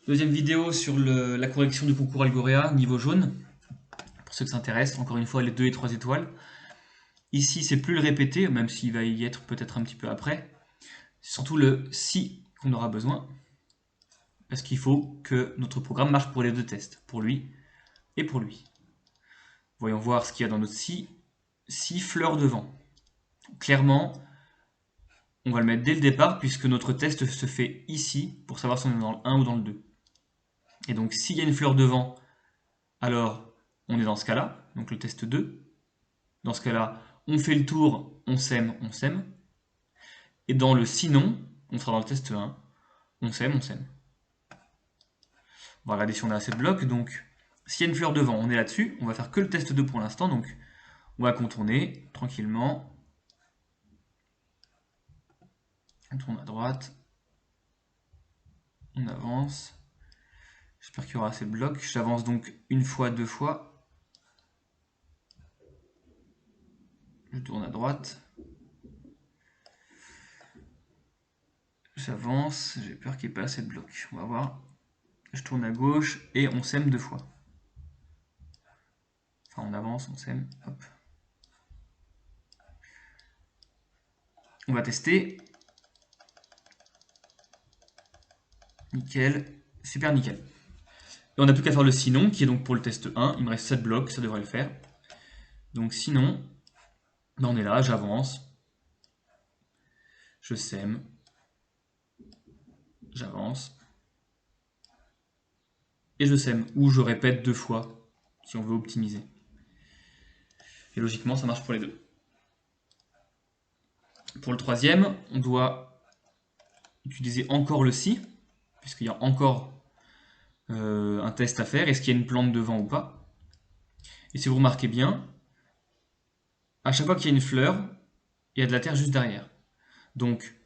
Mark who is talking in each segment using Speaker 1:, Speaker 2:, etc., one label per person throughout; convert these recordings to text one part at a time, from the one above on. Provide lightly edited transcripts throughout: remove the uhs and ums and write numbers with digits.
Speaker 1: Deuxième vidéo sur la correction du concours Algorea, niveau jaune. Pour ceux que ça intéresse, encore une fois les 2 et 3 étoiles. Ici, c'est plus le répéter, même s'il va y être peut-être un petit peu après. C'est surtout le si qu'on aura besoin. Parce qu'il faut que notre programme marche pour les 2 tests, pour lui et pour lui. Voyons voir ce qu'il y a dans notre si. Si fleurs de vent. Clairement, on va le mettre dès le départ puisque notre test se fait ici pour savoir si on est dans le 1 ou dans le 2. Et donc s'il y a une fleur de vent, alors on est dans ce cas-là, donc le test 2. Dans ce cas-là, on fait le tour, on sème, on sème. Et dans le sinon, on sera dans le test 1, on sème, on sème. On va regarder si on a assez de blocs. Donc s'il y a une fleur de vent, on est là-dessus. On va faire que le test 2 pour l'instant. Donc on va contourner tranquillement. On tourne à droite. On avance. J'espère qu'il y aura assez de blocs. J'avance donc une fois, 2 fois. Je tourne à droite. J'avance. J'ai peur qu'il n'y ait pas assez de blocs. On va voir. Je tourne à gauche et on sème 2 fois. Enfin, on avance, on sème. Hop. On va tester. Nickel. Super nickel. Et on n'a plus qu'à faire le sinon, qui est donc pour le test 1. Il me reste 7 blocs, ça devrait le faire. Donc sinon, ben on est là, j'avance. Je sème. J'avance. Et je sème. Ou je répète 2 fois, si on veut optimiser. Et logiquement, ça marche pour les deux. Pour le troisième, on doit utiliser encore le si, puisqu'il y a encore un test à faire. Est-ce qu'il y a une plante devant ou pas? Et si vous remarquez bien, à chaque fois qu'il y a une fleur, il y a de la terre juste derrière. Donc,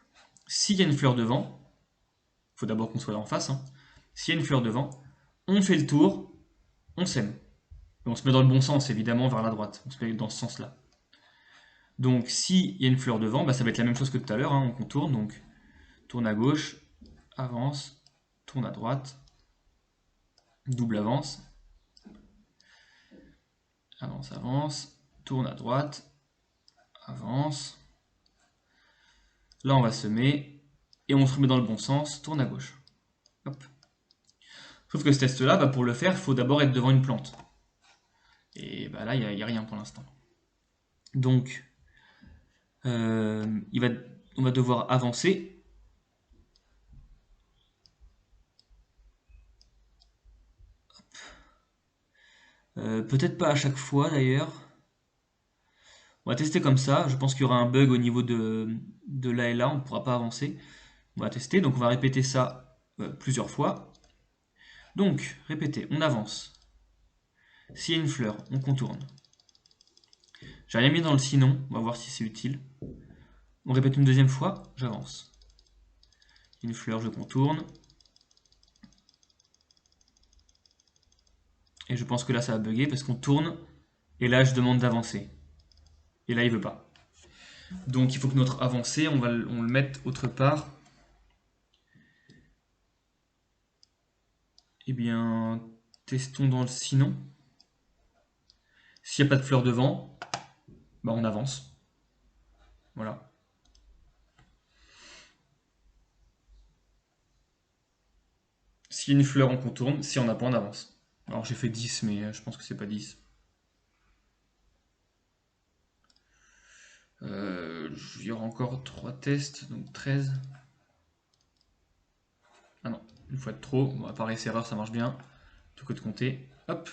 Speaker 1: s'il y a une fleur devant, il faut d'abord qu'on soit là en face, hein. S'il y a une fleur devant, on fait le tour, on sème. Et on se met dans le bon sens, évidemment, vers la droite. On se met dans ce sens-là. Donc, s'il y a une fleur devant, bah, ça va être la même chose que tout à l'heure, hein. On contourne, donc tourne à gauche, avance, tourne à droite, double avance, avance, avance, tourne à droite, avance. Là, on va semer, et on se remet dans le bon sens, tourne à gauche. Hop. Sauf que ce test-là, bah, pour le faire, il faut d'abord être devant une plante. Et bah, là, il n'y a rien pour l'instant. Donc, on va devoir avancer. Peut-être pas à chaque fois d'ailleurs. On va tester comme ça. Je pense qu'il y aura un bug au niveau de là et là. On ne pourra pas avancer. On va tester. Donc on va répéter ça plusieurs fois. Donc, répétez. On avance. S'il y a une fleur, on contourne. J'ai rien mis dans le sinon. On va voir si c'est utile. On répète une deuxième fois. J'avance. Une fleur, je contourne. Et je pense que là, ça va bugger parce qu'on tourne. Et là, je demande d'avancer. Et là, il veut pas. Donc, il faut que notre avancée, on le mette autre part. Eh bien, testons dans le sinon. S'il n'y a pas de fleur devant, bah on avance. Voilà. S'il y a une fleur, on contourne. Si on n'a pas, on avance. Alors j'ai fait 10, mais je pense que c'est pas 10. Il y aura encore 3 tests, donc 13. Ah non, une fois de trop. Bon, pareil, c'est erreur, ça marche bien. Tout que de compter. Hop.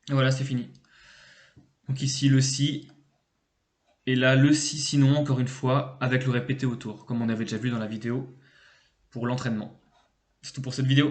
Speaker 1: Et voilà, c'est fini. Donc ici, le si. Et là, le si sinon, encore une fois, avec le répété autour, comme on avait déjà vu dans la vidéo pour l'entraînement. C'est tout pour cette vidéo.